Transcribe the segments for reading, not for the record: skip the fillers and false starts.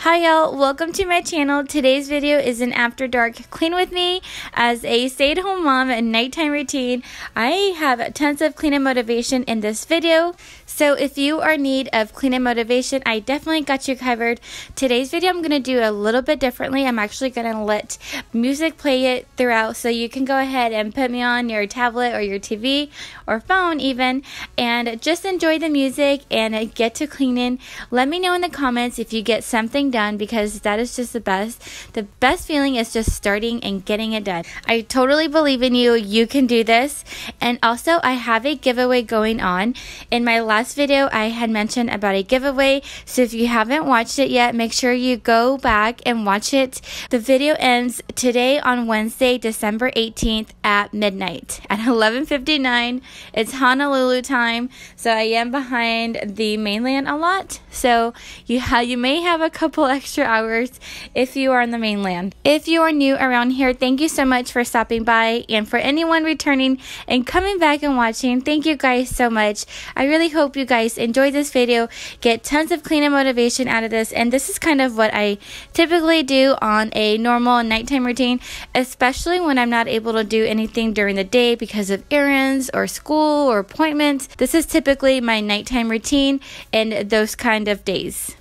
Hi y'all, welcome to my channel. Today's video is an after dark clean with me. As a stay-at-home mom and nighttime routine, I have tons of cleaning motivation in this video. So if you are in need of cleaning motivation, I definitely got you covered. Today's video I'm going to do a little bit differently. I'm actually going to let music play it throughout, so you can go ahead and put me on your tablet or your TV or phone even, and just enjoy the music and get to cleaning. Let me know in the comments if you get something done, because that is just the best. The best feeling is just starting and getting it done. I totally believe in you. You can do this. And also, I have a giveaway going on. In my last video, I had mentioned about a giveaway, so if you haven't watched it yet, make sure you go back and watch it. The video ends today on Wednesday, December 18th at midnight at 11:59. It's Honolulu time, so I am behind the mainland a lot, so you may have a couple extra hours if you are on the mainland. If you are new around here, thank you so much for stopping by, and for anyone returning and coming back and watching, thank you guys so much. I really hope you guys enjoy this video, get tons of cleaning motivation out of this, and this is kind of what I typically do on a normal nighttime routine, especially when I'm not able to do anything during the day because of errands or school or appointments. This is typically my nighttime routine and those kind of days.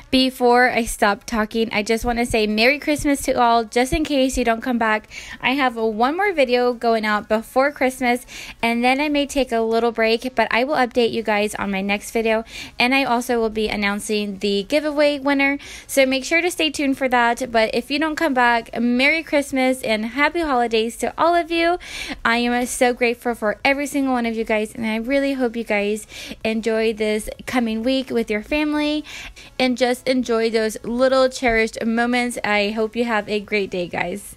Before I stop talking, I just want to say Merry Christmas to all, just in case you don't come back. I have one more video going out before Christmas, and then I may take a little break, but I will update you guys on my next video, and I also will be announcing the giveaway winner, so make sure to stay tuned for that. But if you don't come back, Merry Christmas and Happy Holidays to all of you. I am so grateful for every single one of you guys, and I really hope you guys enjoy this coming week with your family, and just enjoy those little cherished moments. I hope you have a great day, guys.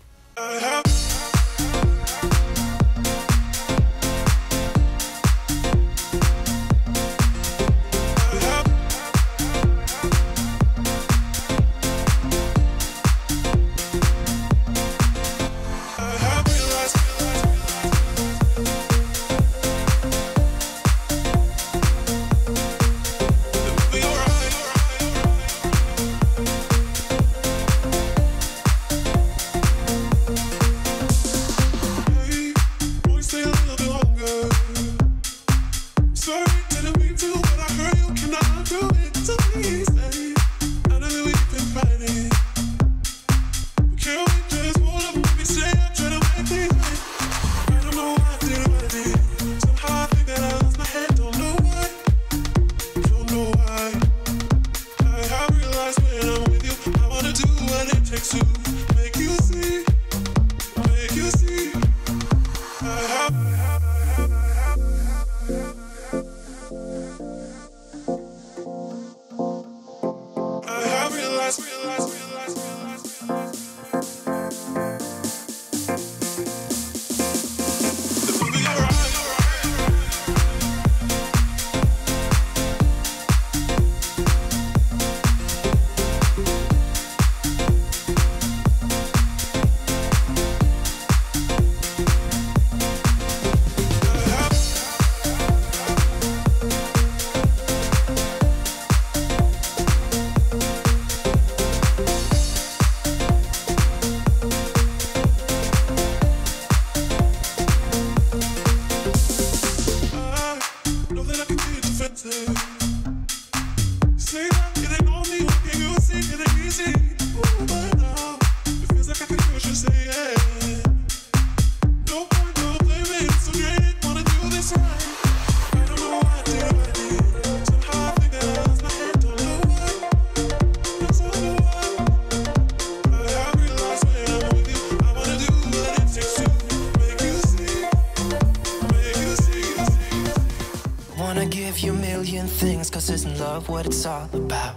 Things, 'cause isn't love what it's all about?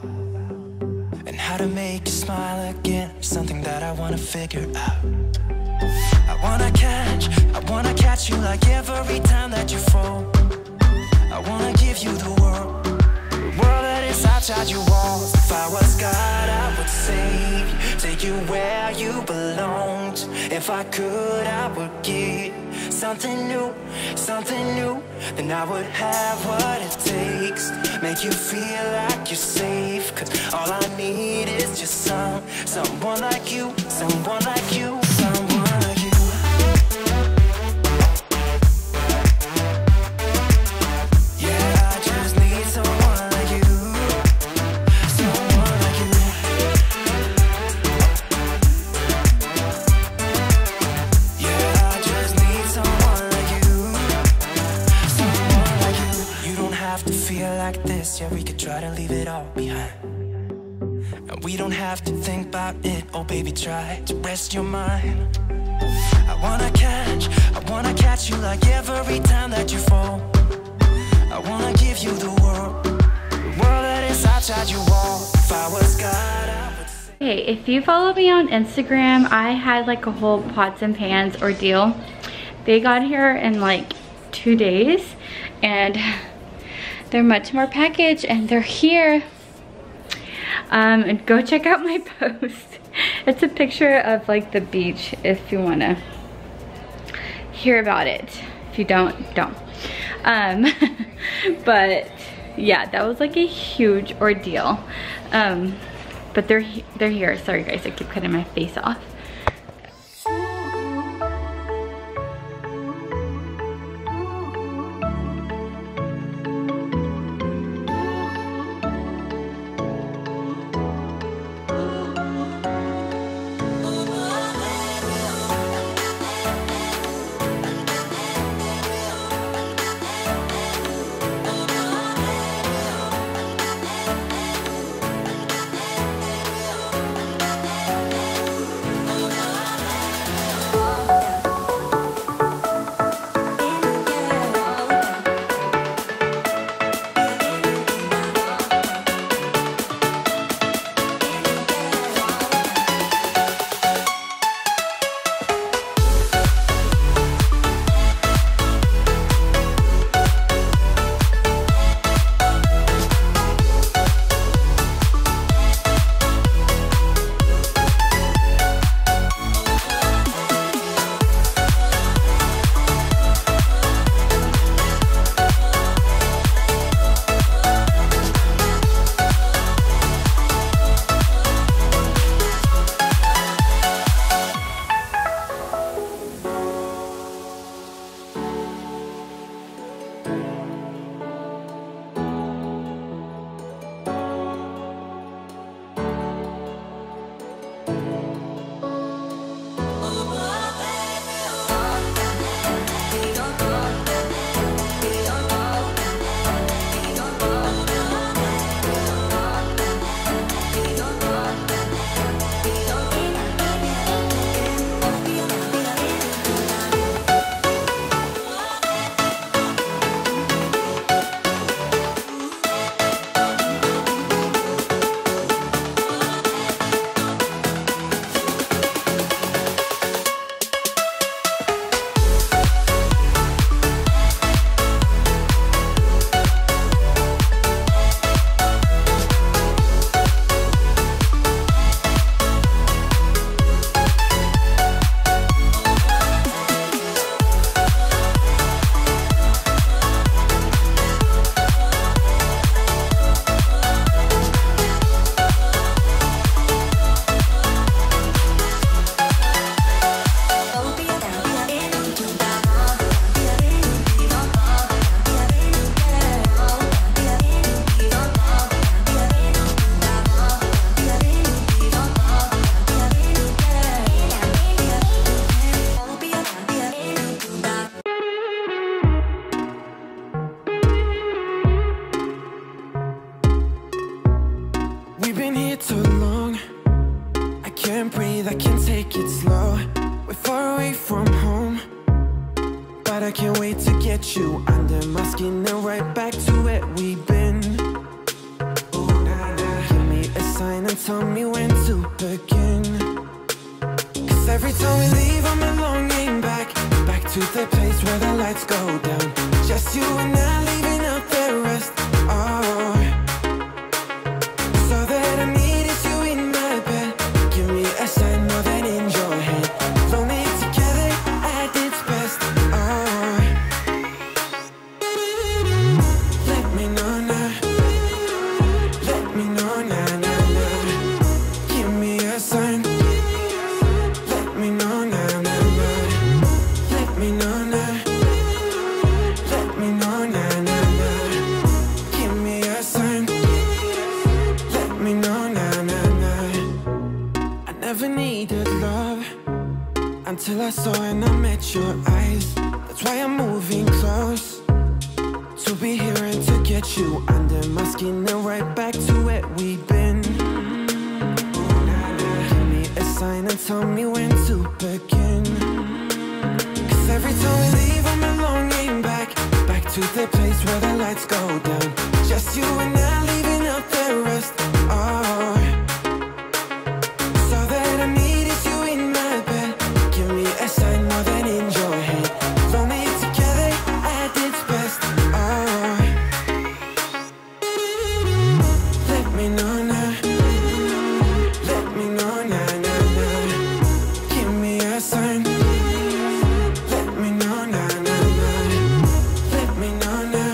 And how to make you smile again, something that I wanna figure out. I wanna catch you like every time that you fall. I wanna give you the world that is outside your walls. If I was God, I would save you, take you where you belong. If I could, I would get something new, then I would have what it takes. Make you feel like you're safe, 'cause all I need is just someone like you, someone like you, someone like you. Yeah, I just need someone like you, someone like you. Yeah, I just need someone like you, someone like you. You don't have to feel like this, yeah, we could try to leave it all behind. And we don't have to think about it, oh baby, try to rest your mind. I wanna catch you like every time that you fall. I wanna give you the world that is outside your wall. If I was God, I would say. Hey, if you follow me on Instagram, I had like a whole pots and pans ordeal. They got here in like 2 days, and they're much more packaged, and they're here. And go check out my post. It's a picture of like the beach if you want to hear about it. If you don't. But yeah, that was like a huge ordeal. But they're here. Sorry guys, I keep cutting my face off. I can't wait to get you under my skin and right back to where we've been. Ooh, nah, nah. Give me a sign and tell me when to begin. Cause every time we leave I'm longing back to the place where the lights go down. Just you and I leaving out the rest. Oh, so that I need is you in my bed. Give me a sign more than in your head. Lonely together at its best. Oh, saw when I met your eyes. That's why I'm moving close, to be here and to get you under my skin and right back to where we've been. Give me a sign and tell me when to begin. Cause every time we leave I'm longing back to the place where the lights go down. Just you and I leaving out the rest. Oh, so that I need is you in my bed. Give me a sign more than in your head. Lonely together at its best. Oh, let me know now. Let me know now, now, now. Give me a sign. Let me know now, now, now. Let me know now.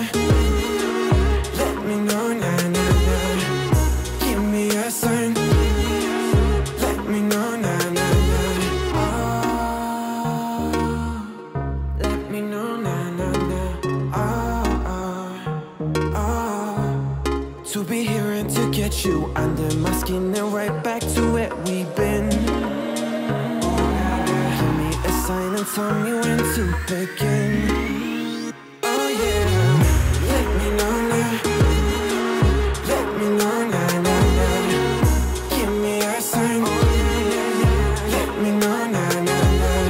Let me know now, now, now. Give me a sign. Let me know now, now, now. Oh, let me know now, now, now. Oh, to be here and to get you under my skin and right back to where we've been. Give me a sign and tell me when to begin. Oh yeah, let me know now. Let me know now, now, now. Give me a sign. Let me know now, now, now.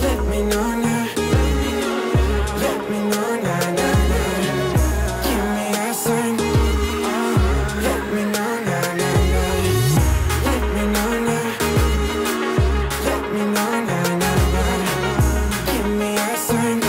Let me know now. Let me know now, now, now. Give me a sign. Let me know now, now, now. Let me know now. Let me know now, now, now. Give me a sign.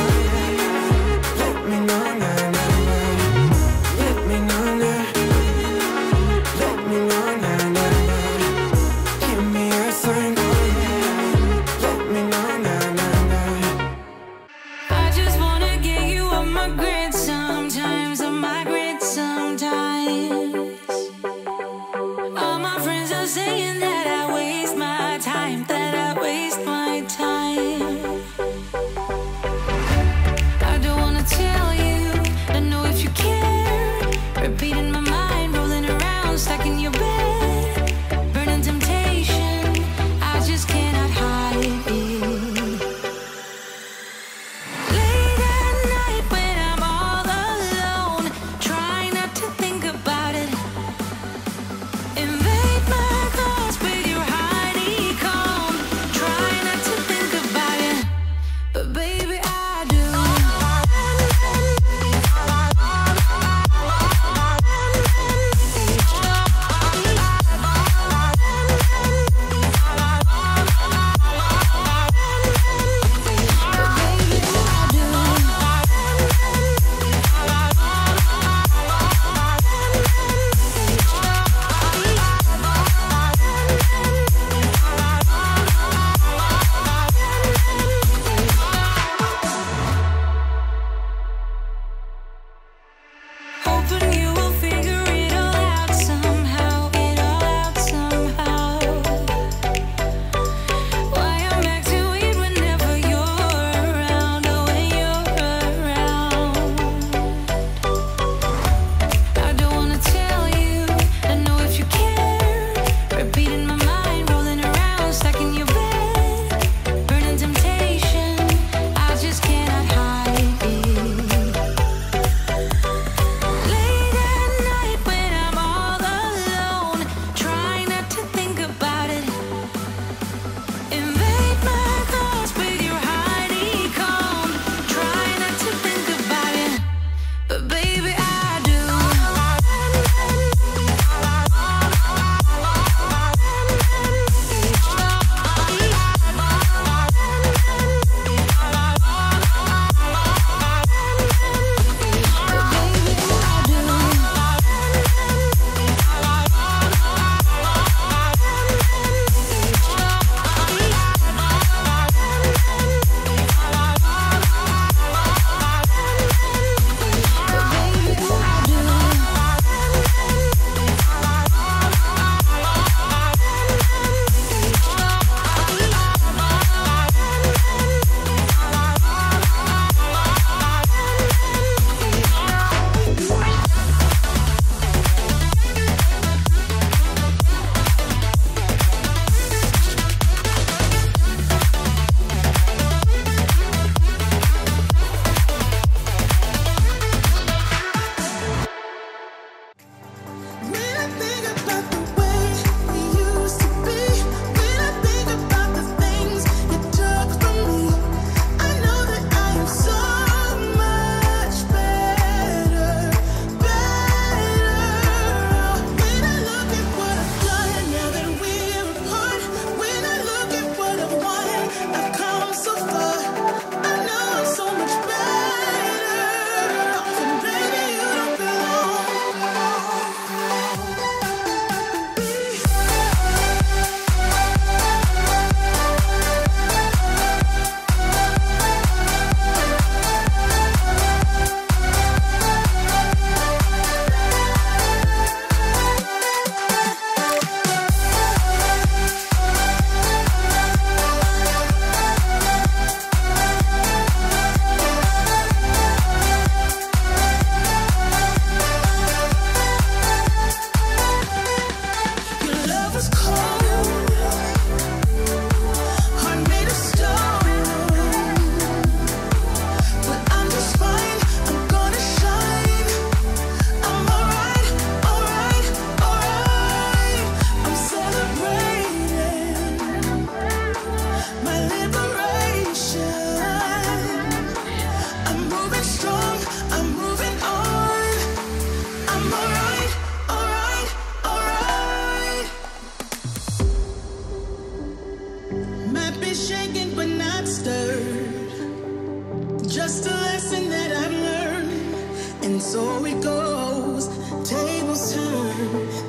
goes, tables turn,